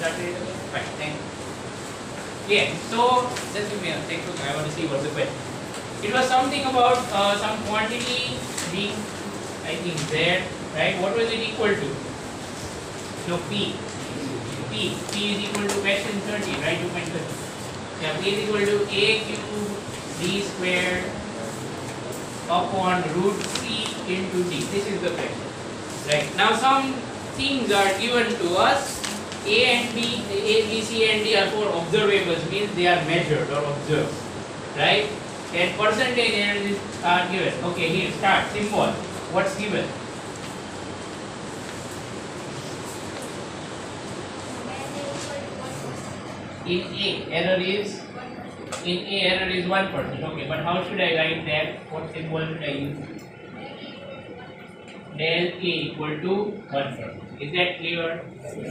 start reading? Fine, thank you. Yeah, so just give me a textbook. I want to see what's the question. It was something about some quantity being, I think, Z, right? What was it equal to? So P is equal to question 30, right? 2.30. Yeah, P is equal to A cube D squared upon root C into D. This is the question. Right. Now some things are given to us. A, B, C and D are for observables, means they are measured or observed. Right? And percentage energies are given. Okay, here start. Symbol. What's given? In A, error is 1%. Okay, but how should I write that? What symbol should I use? Del A equal to 1%. Is that clear?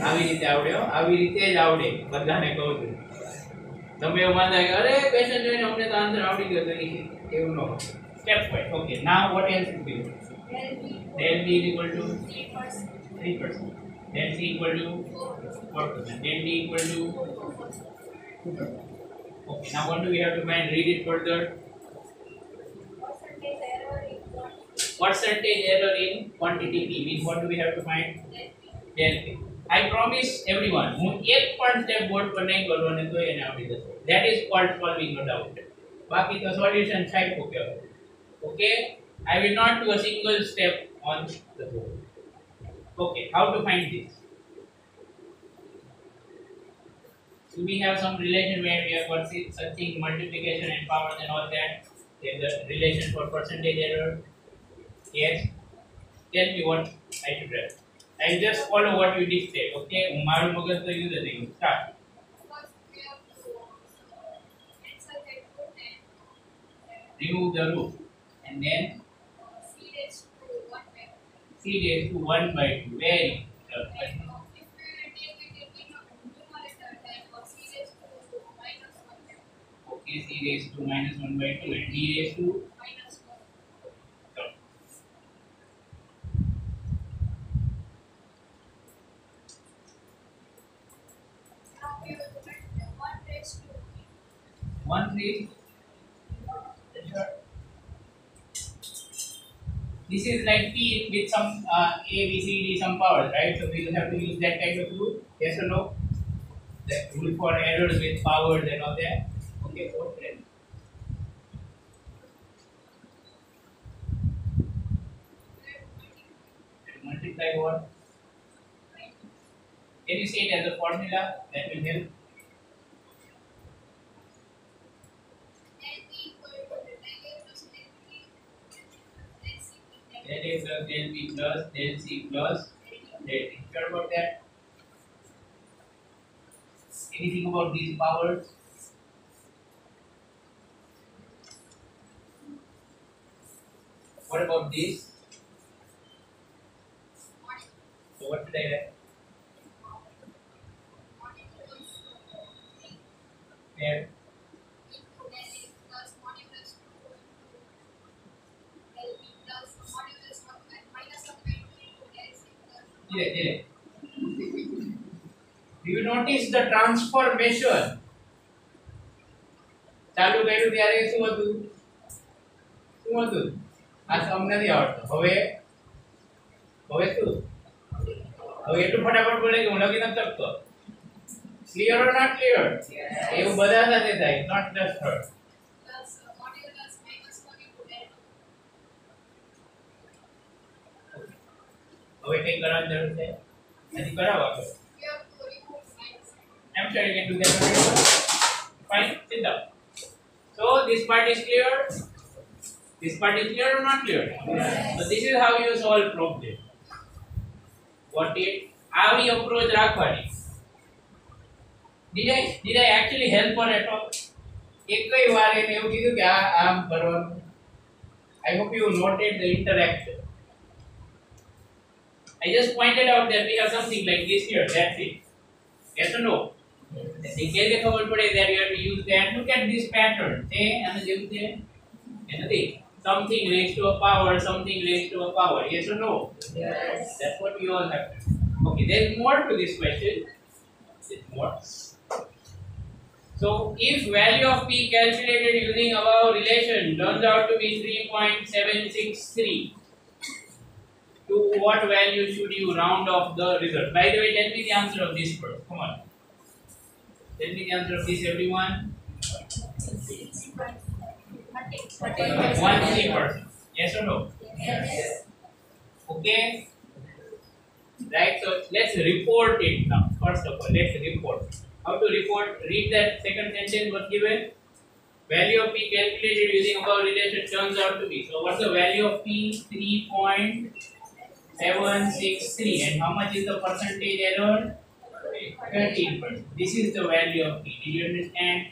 આવી રીતે જ આવડે બધાને કહું છું. તમે એવું માનતા કે અરે ક્વેશ્ચન જોઈને અમને તો આન્સર આવડી ગયો તો એવું ન હોય. Step by. Okay, now what else is given? Del B is equal to 3%. Del C equal to 4%. Del D equal to 2%. Okay, now what do we have to find? Read it further. Percentage error in quantity P means what do we have to find? Del P. I promise everyone, હું એક પણ step board પર નહીં કરું અને તો એને આવડી જશે. That is called solving, no doubt. બાકી તો solution છાપ્યો કહેવાય. Okay, I will not do a single step on the board. Okay, how to find this? So we have some relation where we have got such thing, multiplication and powers and all that. There's the relation for percentage error. Yes. Tell me what I should write. I just follow what you dictate. Okay. Umaru magas to use the thing. Start. Remove the root and then c raised to 1 by 2. Very good. Okay. C raised to minus 1 by 2 and d raised to minus 1. One raised. This is like P with some A, B, C, D, some powers, right? So we will have to use that kind of rule. Yes or no? That rule for errors with powers and all that. Okay, so then. Multiply what? Can you say it as a formula that will help? Del A plus del B plus del C plus del D. Sure about that? Anything about these powers? What about this? So what should I write? There. Do you notice the transformation? ચાલુ કર્યું ત્યારે શું હતું? આ સમ નથી આવડતો. હવે શું? હવે એટલું ફટાફટ બોલે કે હું લખી નથી શકતો. Clear or not clear? એવું બધા સાથે થાય, not just her. હવે કઈ કરવાની જરૂર છે? નથી કરાવવા. I'm sure you can do that. Fine, sit down. So this part is clear. This part is clear or not clear? Yes. So this is how you solve problem. What it? આવી approach રાખવાની. Did I actually help her at all? એકઈ વાર એને એવું કીધું કે આમ કરવાનું. I hope you noted the interaction. I just pointed out that we have something like this here. That's it. Yes or no? The case ખબર પડે that you have to use that. Look at this pattern. છે અને જેવું છે નથી. Something raised to a power, something raised to a power. Yes or no? Yes. That's what we all have to do. Okay, there is more to this question. So if value of p calculated using above relation turns out to be 3.763, to what value should you round off the result? By the way, tell me the answer of this first. Come on. Tell me the answer of this, everyone. 1-3%. Yes or no? Yes. Okay. Right. So let's report it now. First of all, let's report. How to report? Read that second sentence was given. Value of p calculated using above relation turns out to be. So what's the value of p? 3.763. And how much is the percentage error? 13%. This is the value of p. Did you understand?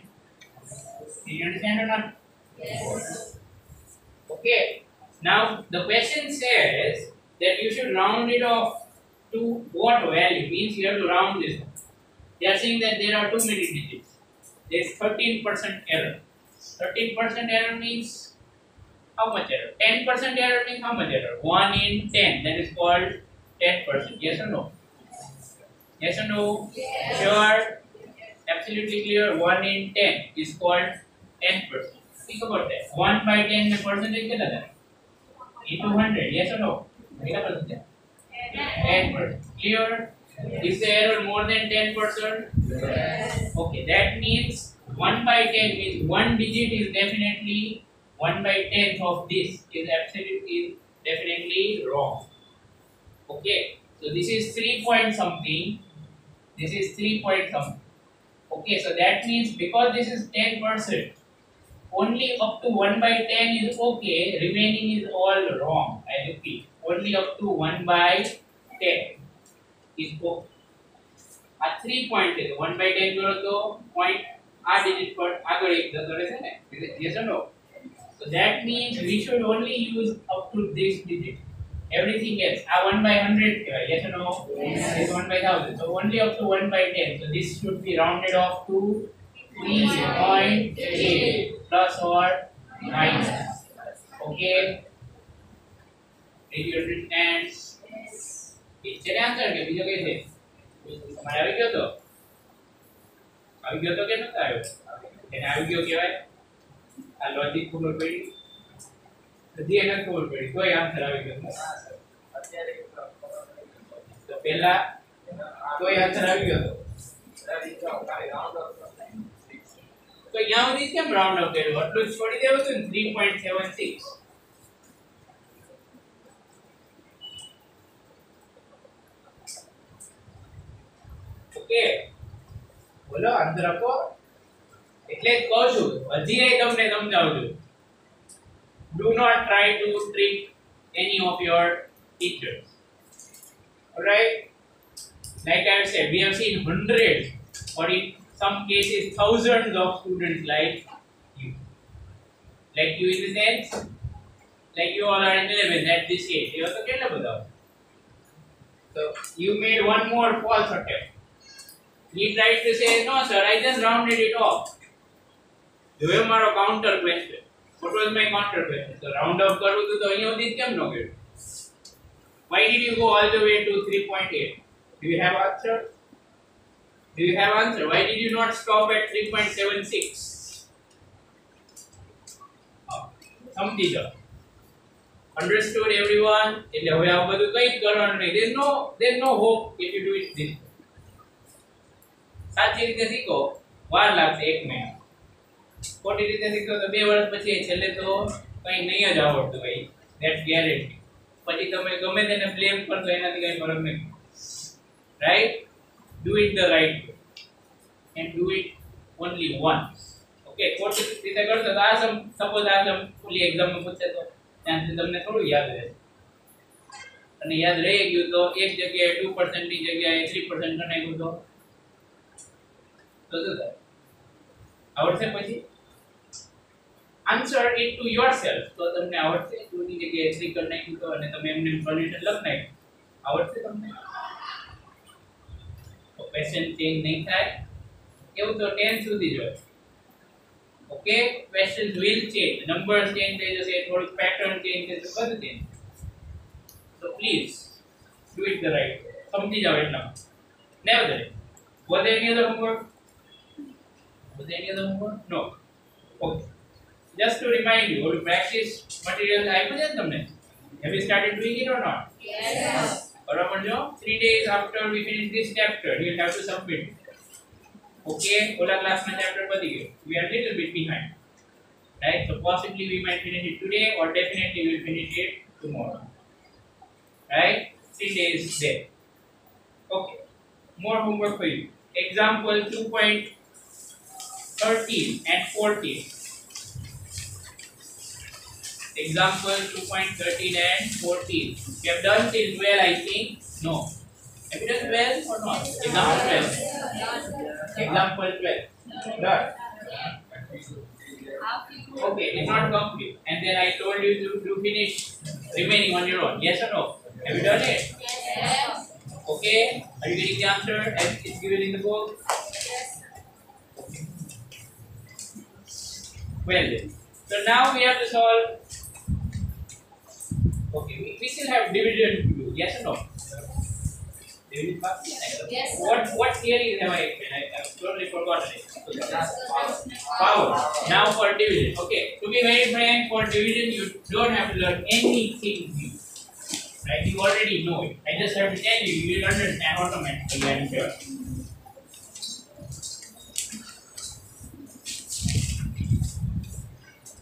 Did you understand or not? Yes. Okay. Now the question says that you should round it off to what value? Means you have to round this. They are saying that there are too many digits. There is 13% error. 13% error means how much error? 10% error means how much error? 1 in 10. That is called 10%. Yes or no? Yes or no? Yes. Sure. Absolutely clear. 1 in 10 is called 10%. Think about that. 1 by 10 में percentage कितना था? Into 100. Yes or no? कितना percent? 10%. Clear? Is the error more than 10%? Yes. Okay, that means 1 by 10 means one digit is definitely 1 by 10th of this is definitely wrong. Okay, so this is 3 point something. This is 3 point something. Okay, so that means because this is 10%, only up to 1 by 10 is okay, remaining is all wrong. I repeat, only up to 1 by 10 is okay. આ 3 point છે 1 by 10 કરો તો point આ digit પર આગળ એક જતો રહેશે ને yes or no? So that means we should only use up to this digit. Everything else 1 by 100 કહેવાય. Yes or no? Yes. This 1 by 1000. So only up to 1 by 10. So this should be rounded off to 3.8 plus or minus. Okay? Did you understand? Yes. It's an answer કે બીજો કઈ છે? તમારે આવી ગયો તો? આવી ગયો તો કે નતો આવ્યો? એને આવી ગયો કહેવાય? આ લોજિક ખબર પડી? હજી એને ખબર પડી તોય આન્સર આવી ગયો. તો પહેલા તોય આન્સર આવી ગયો તો. તો અહીંયા સુધી કેમ રાઉન્ડ અપ કર્યું? આટલું જ છોડી દેવું હતું ને 3.76. ઓકે બોલો આન્સર આપો. એટલે જ કહું છું હજી તમને સમજાવું છું. Do not try to trick any of your teachers. Alright? Like I said, we have seen hundreds or in some cases thousands of students like you. Like you in the sense, like you all are in 11 at this age. You also get about. So you made one more false attempt. He tried to say, no sir, I just rounded it off. You have my counter question. What was my counter question? So round off karu to અહીં સુધી કેમ ન ગયો? Why did you go all the way to 3.8? Do you have answer? Do you have answer? Why did you not stop at 3.76? સમજી જાઓ. Understood everyone? એટલે હવે આ બધું કંઈ કરવાનું નહીં. There's no hope if you do it this way. સાચી રીતે શીખો વાર લાગશે 1 મહિના. ખોટી રીતે શીખો તો 2 વર્ષ પછી છેલ્લે તો કંઈ નહીં જ આવડતું ભાઈ. That's guarantee. પછી તમે ગમે તેને બ્લેમ કરશો એનાથી કંઈ ફરક નહીં. Right? Do it the right way and do it only once. Okay, ખોટી રીતે કરશો તો આ સપોઝ આ ફૂલી એક્ઝામમાં પૂછે તો ત્યાંથી તમને થોડું યાદ રહેશે. અને યાદ રહી ગયું તો એક જગ્યાએ 2% ની જગ્યાએ 3% કરી નાખ્યું તો શું થાય? આવડશે પછી? Answer it to yourself. તો તમને આવડશે 2 ની જગ્યાએ 3 કરી નાખ્યું તો અને તમે એમને સોલ્યુશન લખ નાખ્યું. આવડશે તમને? તો ક્વેશ્ચન ચેન્જ નહીં થાય. એવું તો 10 સુધી જ હોય. Okay, questions will change. Numbers change થઈ જશે, થોડું પેટર્ન ચેન્જ થશે, બધું change. So please do it the right way. સમજી જાવ એટલા. Never. Was there any other homework? Was there any other homework? No. Okay. Just to remind you, to practice material, I present them next. Have you started doing it or not? Yes. बराबर जो 3 days after we finish this chapter, you will have to submit. Okay, Ola class में chapter पढ़ी गई. We are little bit behind, right? So possibly we might finish it today, or definitely we will finish it tomorrow. Right? 3 days there. Okay. More homework for you. Example 2.13 and 14. Example 2.13 and 14. You have done till 12, I think. No. Have you done 12 or not? Example 12. Example 12. Done. Okay, it's not complete. And then I told you to finish remaining on your own. Yes or no? Have you done it? Yes. Okay. Are you getting the answer as it's given in the book? Yes. Well then. So now we have to solve. Okay, we still have division to do. Yes or no? Division part? Yes. What theory have I totally forgotten it. Power. Now for division. Okay. To be very frank, for division you don't have to learn anything new. Right? You already know it. I just have to tell you. You will understand automatically. I am sure.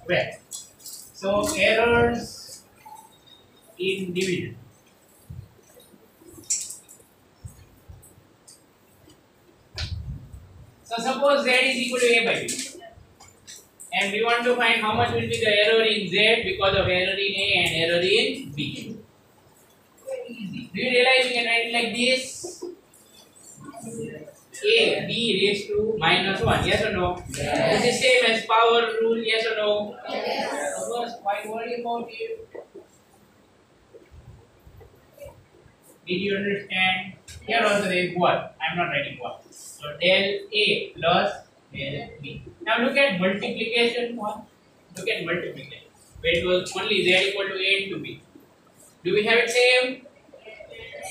Well, so errors in division. So suppose z is equal to a by b, and we want to find how much will be the error in z because of error in a and error in b. Do you realize you can write it like this? A b raised to minus 1. Yes or no? Yes. This is same as power rule. Yes or no? Yes. Of course, why worry about it? Did you understand? Here also there is what? I am not writing what. So del A plus del B. Now look at multiplication one. Look at multiplication. Where it was only z equal to a into b. Do we have it same?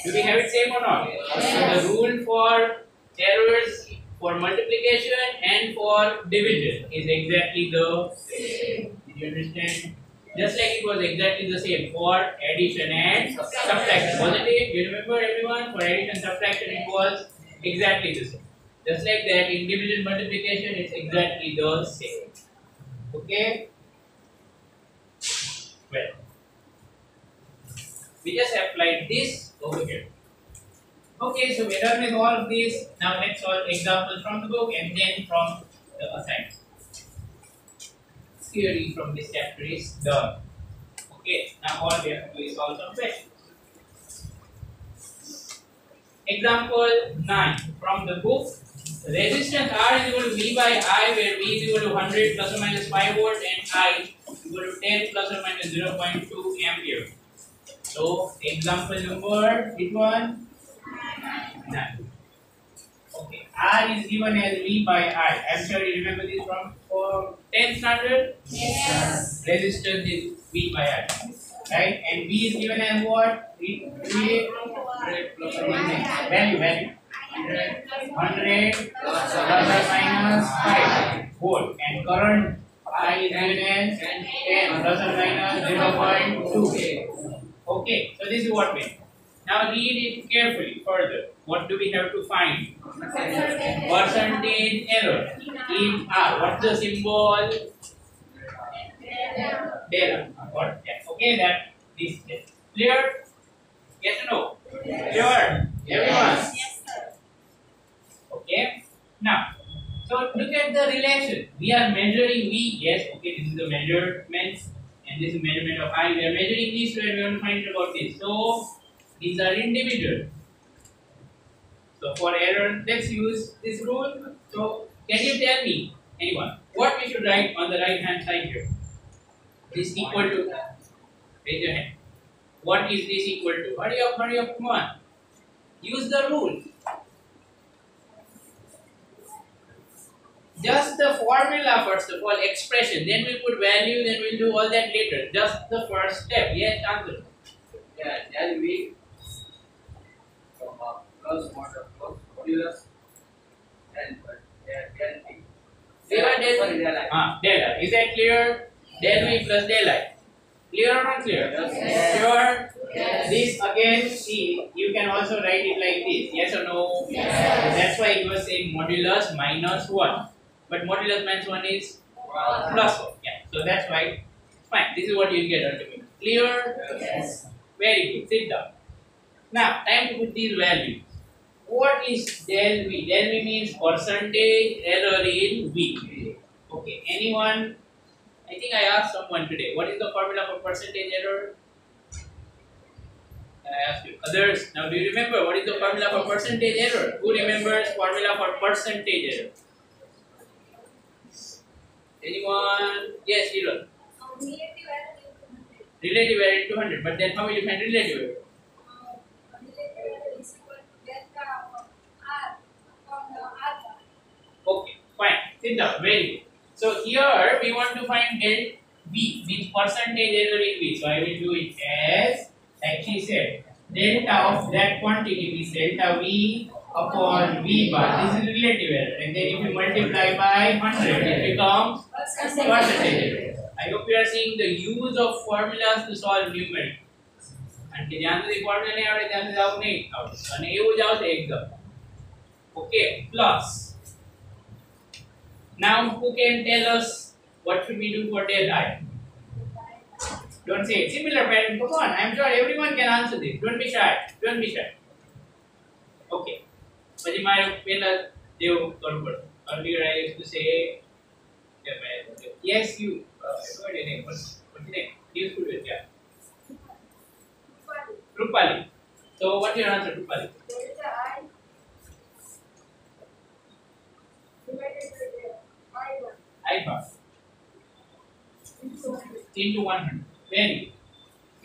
Do we have it same or not? Yes. So the rule for errors for multiplication and for division is exactly the same. Did you understand? Just like it was exactly the same for addition and subtraction. Wasn't it? You remember everyone? For addition and subtraction it was exactly the same. Just like that in division multiplication it's exactly the same. Okay? Well, we just applied this over here. Okay, so we're done with all of this. Now let's solve examples from the book and then from the assignment. Theory from this chapter is done. Okay, now all we have to do is solve some questions. Example 9 from the book. Resistance R is equal to V by I, where V is equal to 100 plus or minus 5 volt and I is equal to 10 plus or minus 0.2 ampere. So example number, which one? 9. Okay, R is given as V by I. I'm sure you remember this from 10th standard. Yes. Resistance is V by I, right? And V is given as what? Value 100 plus or minus 5 volt, and current I is given as 10 plus or minus 0.2. Okay, so this is what we have. Now read it carefully further. What do we have to find? Percentage error in R. What's the symbol? Delta. What? Yeah. Okay, that this is clear. Yes or no? Sure. Everyone. Yes, sir. Okay. Now, so look at the relation. We are measuring V. Yes. Okay. This is the measurement, and this is measurement of I. We are measuring this, and we want to find about this. So these are individual. So for error, let's use this rule. So can you tell me, anyone, what we should write on the right hand side here? This equal to. Raise your hand. What is this equal to? Hurry up, come on. Use the rule. Just the formula first of all, expression. Then we put value, then we'll do all that later. Just the first step. Yes, answer. Yeah, del V plus modulus and del T Del y del v. Del y. Is that clear? Del v plus del y. Clear or not clear? Yes. Sure. Yes. This again, see, you can also write it like this. Yes or no? Yes. That's why it was saying modulus minus 1. But modulus minus 1 is plus 1. Yeah. So that's why. Fine. This is what you get ultimately. Clear? Yes. Very good. Sit down. Now, time to put these values. What is del v? Del v means percentage error in v. Okay. Anyone? I think I asked someone today. What is the formula for percentage error? I asked you. Others, now do you remember what is the formula for percentage error? Who remembers formula for percentage error? Anyone? Yes, Hiron. Relative error into 100. But then how will you find relative error? Okay, fine. Sit down. Very good. So here we want to find del v, means percentage error in v. So I will do it as, like she said, delta of that quantity is delta v upon v bar. This is relative error. And then if you multiply by 100, it becomes percentage error. I hope you are seeing the use of formulas to solve numeric. And જ્યાં સુધી formula નહીં આવડે ત્યાં સુધી આવું નહીં આવડે. અને એવું જ આવશે એકદમ. Okay, plus. Now who can tell us what should we do for del I? Don't say it. Similar pattern. Come on, I'm sure everyone can answer this. Don't be shy. Don't be shy. Okay. પછી મારે પહેલા દેવું કરવું પડે. Earlier I used to say, yes, you. What is your name? What's your name? You school with, yeah. Rupali. So what's your answer, Rupali? I bar. Into 100. Very good.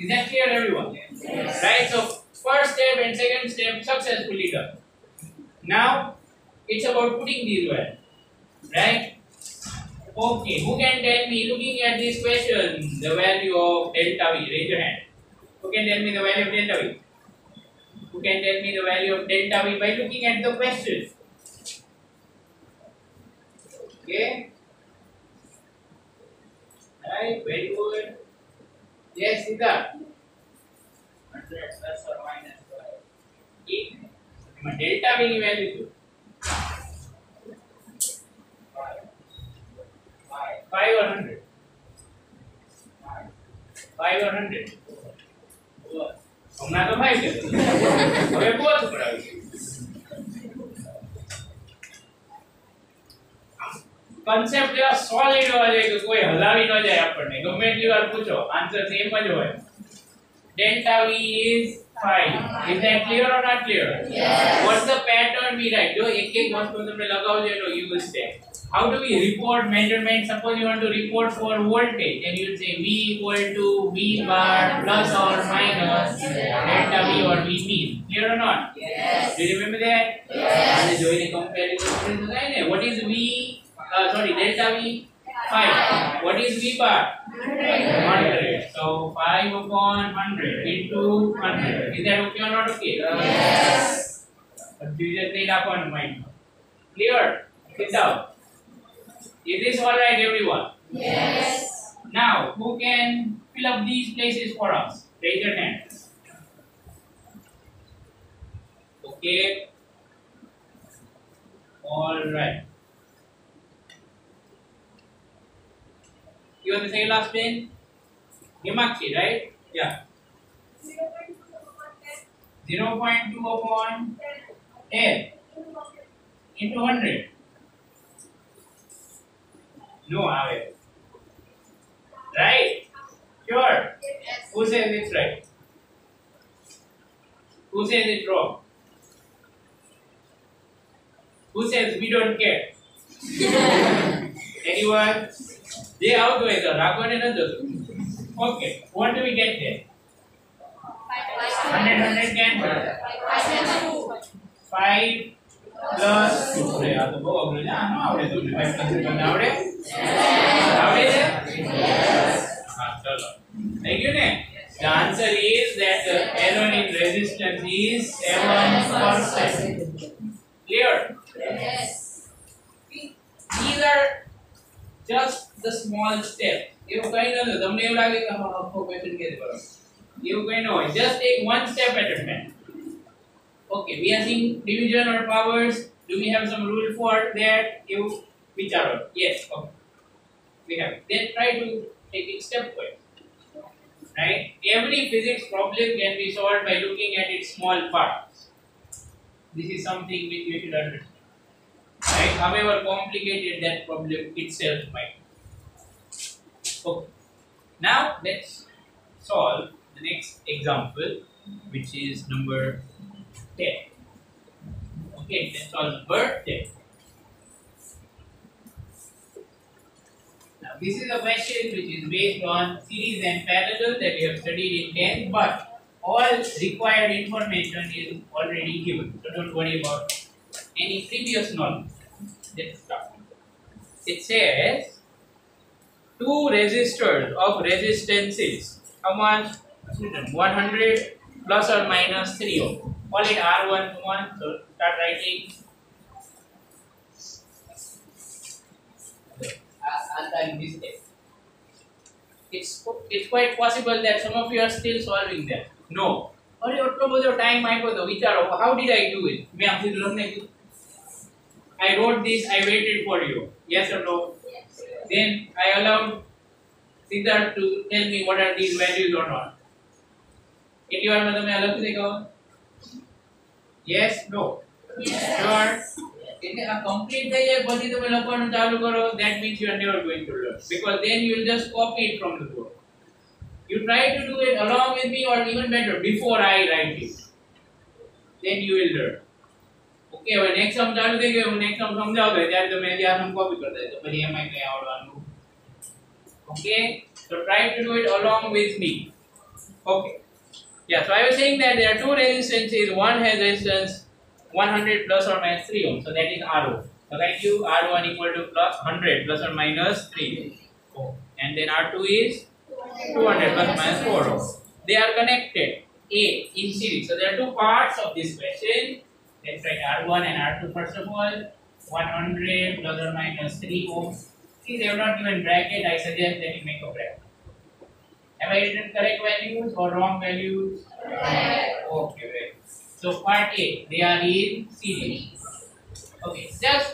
Is that clear, everyone? Yes. Right, so first step and second step successfully done. Now it's about putting these values. Right? Okay, who can tell me, looking at this question, the value of delta v? Raise your hand. Who can tell me the value of delta v? Who can tell me the value of delta v by looking at the question? Okay. Right, very good. Yes, Siddharth. 100 plus or minus 5. Delta v ની value શું? 5 or 100? 5 or 100? હમણાં તો 5 છે. હવે બોલ પડાવી. Concept એવા solid હોવા જોઈએ કે કોઈ હલાવી ન જાય આપણને. ગમે એટલી વાર પૂછો, આન્સર સેમ જ હોય. Delta v is 5. Is that clear or not clear? Yes. What's the pattern we write? જો એક એક વસ્તુ તમને લગાવજો એનો યુઝ છે. How do we report measurement? Suppose you want to report for voltage, then you will say V equal to V bar plus or minus delta V or V mean. Clear or not? Yes. Do you remember that? Yes. અને જોઈને comparison થાય ને. What is V? Delta V? 5. What is V bar? 100. So 5 upon 100 into 100. Is that okay or not okay? Yes. But you just need upon mind. Clear? Sit down. Is this all right, everyone? Yes. Now, who can fill up these places for us? Raise your hand. Okay. All right. You want to say last name? Himakshi, right? Yeah. 0.2 upon 10 into 100. No, Ave. Right? Sure. Yes. Who says it's right? Who says it's wrong? Who says we don't care? Anyone? They out with the Raghavan and others. Okay. What do we get there? 100 cancel. 5 plus 2. અરે આ તો બહુ અઘરું છે. આ ન આવડે તમને 5 plus 2 તમને આવડે? આવડે છે? હા ચલો. થઈ ગયું ને? The answer is that the error in resistance is 7%. Clear? Yes. These are just the small step. એવું કઈ નથી તમને એવું લાગે કે હા આખો ક્વેશ્ચન કેવી કરો એવું કઈ ન હોય. Just take one step at a time. Okay, we are seeing division or powers. Do we have some rule for that? You vicharo. Yes, okay. We have. Then try to take it stepwise. Right? Every physics problem can be solved by looking at its small parts. This is something which you should understand. Right? However complicated that problem itself might. Okay. Now let's solve the next example, which is number 10. Okay, let's solve number 10. Now this is a question which is based on series and parallel that we have studied in 10th, but all required information is already given. So don't worry about any previous knowledge. Let's start. It says two resistors of resistances. How much? 100 plus or minus 3 ohm. Call it R11. So start writing. In this case, it's quite possible that some of you are still solving that. No. Only એટલો બધો time આપ્યો તો વિચારો how did I do it? મેં આપી તમને કીધું I wrote this, I waited for you. Yes or no? Yes. Then I allowed Siddharth to tell me what are these values or not. કેટલી વારમાં તમે આ લખી દેખાઓ? Yes, no. Yes. Sure. એટલે આ complete થઈ જાય પછી તમે લખવાનું ચાલુ કરો, that means you are never going to learn, because then you will just copy it from the book. You try to do it along with me, or even better before I write it, then you will learn. Okay, હવે next sum ચાલુ થઈ ગયો, હું next sum સમજાવતો ત્યારે તમે આ sum copy કરતા જજો, પછી એમાં કઈ આવડવાનું. Okay, so try to do it along with me. Okay, yeah, so I was saying that there are two resistances. One has resistance 100 plus or minus 3 ohm, so that is R1. So write you R1 equal to plus 100 plus or minus 3 ohm, and then R2 is 200 plus or minus 4 ohm. They are connected in series. So there are two parts of this question. Let's write R1 and R2 first of all. 100 plus or minus 3 ohm. See, they have not given bracket. I suggest that you make a bracket. Have I written correct values or wrong values? Correct. Okay, right. So part A, they are in series. Okay, just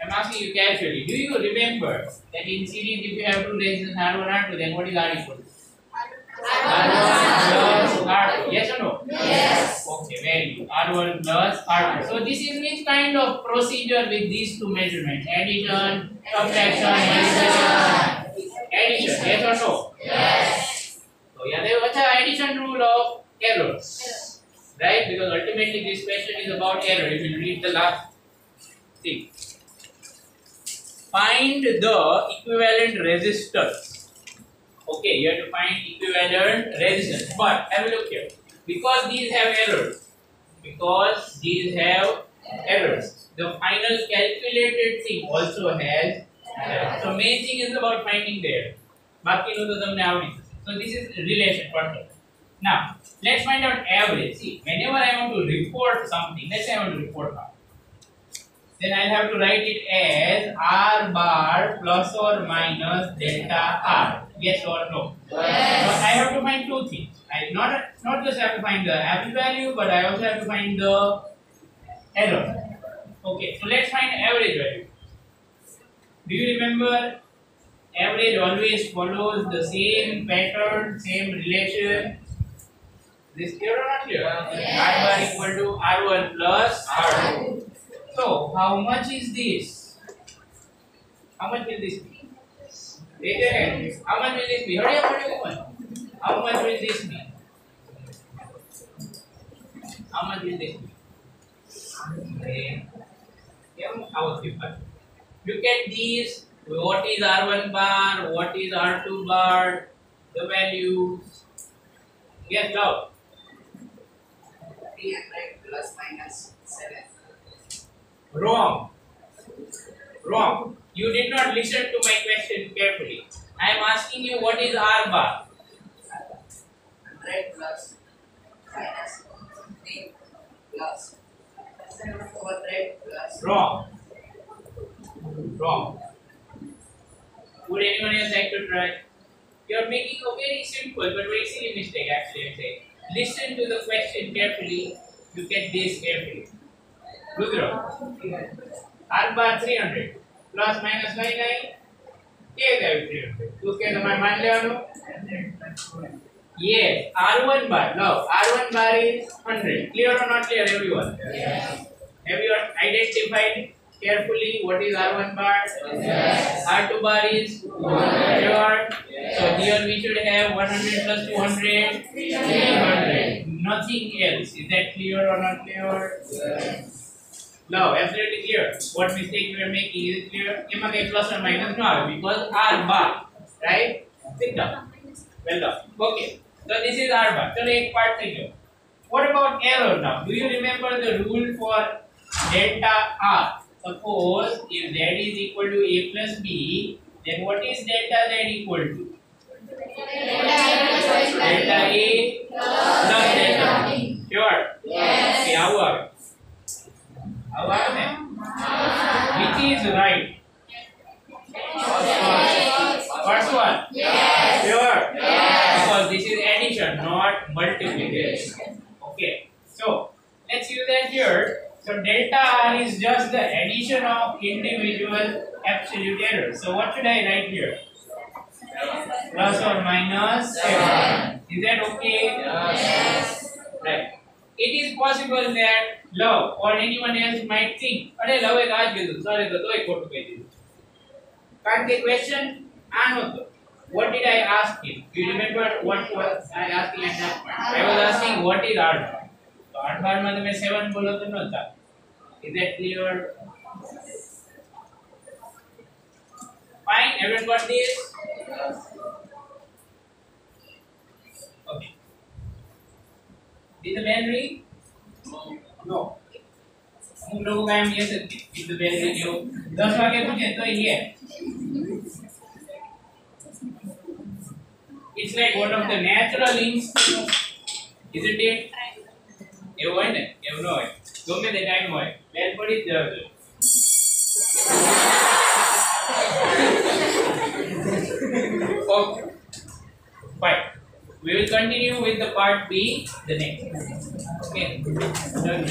I'm asking you casually. Do you remember that in series, if you have two resistors R1 R2, then what is R equal to? R1 plus R2. Yes or no? Yes. Okay, very good. R1 plus R2. So this is which kind of procedure with these two measurements? Addition, subtraction, multiplication. Addition. Yes or no? Yes. So yeah, there was an addition rule of error. Right? Because ultimately this question is about error. If you read the last thing. Find the equivalent resistors. Okay, you have to find equivalent resistance. But have a look here. Because these have errors. The final calculated thing also has errors. So main thing is about finding the error. બાકીનું તો તમને આવડી જશે. So this is relation perfect. Now, let's find out average. See, whenever I want to report something, let's say I want to report R, then I'll have to write it as R bar plus or minus delta R. Yes or no? Yes. So I have to find two things. I not just have to find the average value, but I also have to find the error. Okay, so let's find average value. Do you remember? Average always follows the same pattern, same relation. This clear or not clear? Yes. R bar equal to R1 plus R2. So, how much is this? How much will this be? Raise your hand. How much will this be? Hurry up, woman. How much will this be? How much will this be? Look at these. What is R1 bar? What is R2 bar? The values. Yes, now. 300 plus minus 7. Wrong. You did not listen to my question carefully. I am asking you what is R bar? 100 plus minus 3 plus 700 plus. Wrong. Would anyone else like to try? You are making a very simple but very silly mistake actually. I say. Listen to the question carefully. Look at this carefully. Rudra. R bar 300 plus minus 99. क्या है 300? तो क्या तुम्हारे मान ले वालों? Yes. R1 bar. Now R1 bar is 100. Clear or not clear, everyone? Yes. Have you identified carefully what is R1 bar? Yes. R2 bar is 200. Sure. Yes. So here we should have 100 plus 200, 300. Nothing else. Is that clear or not clear? Yes. No, absolutely clear. What mistake we are making is it clear? Ima ke plus or minus no because R bar, right? Think up. Well done. Okay. So this is R bar. So एक part think of. What about error now? Do you remember the rule for delta R? Suppose if Z is equal to A plus B, then what is delta Z equal to? Delta A plus delta B. Sure? Yes. Okay, how are you? How are you? Which is right? First one? Yes. Sure? Yes. Because this is addition, not multiplication. Okay. So, let's use that here. So, delta R is just the addition of individual absolute errors. So, what should I write here? Plus or minus 7. Is that okay? Yes. Right. It is possible that love or anyone else might think, "अरे love एक आज के दूँ, सारे तो एक photo पे दी." कारण के question आनो तो. What did I ask him? Do you remember what was I asking at that point? I was asking what is R bar. तो R bar में तो मैं 7 बोला तो नहीं था. Is that clear? Fine. Everyone got this? Okay. Did the bell ring? No. हम लोगों का हम ये सकते हैं. Did the bell ring? जो 10 वाके पूछे तो ये. It's like one of the natural instincts, isn't it? એવું હોય ને એવું ન હોય ગમે તે ટાઈમ હોય બેલ પડી જ જવું જોઈએ. Okay, fine. We will continue with the part B the next. Okay. Done.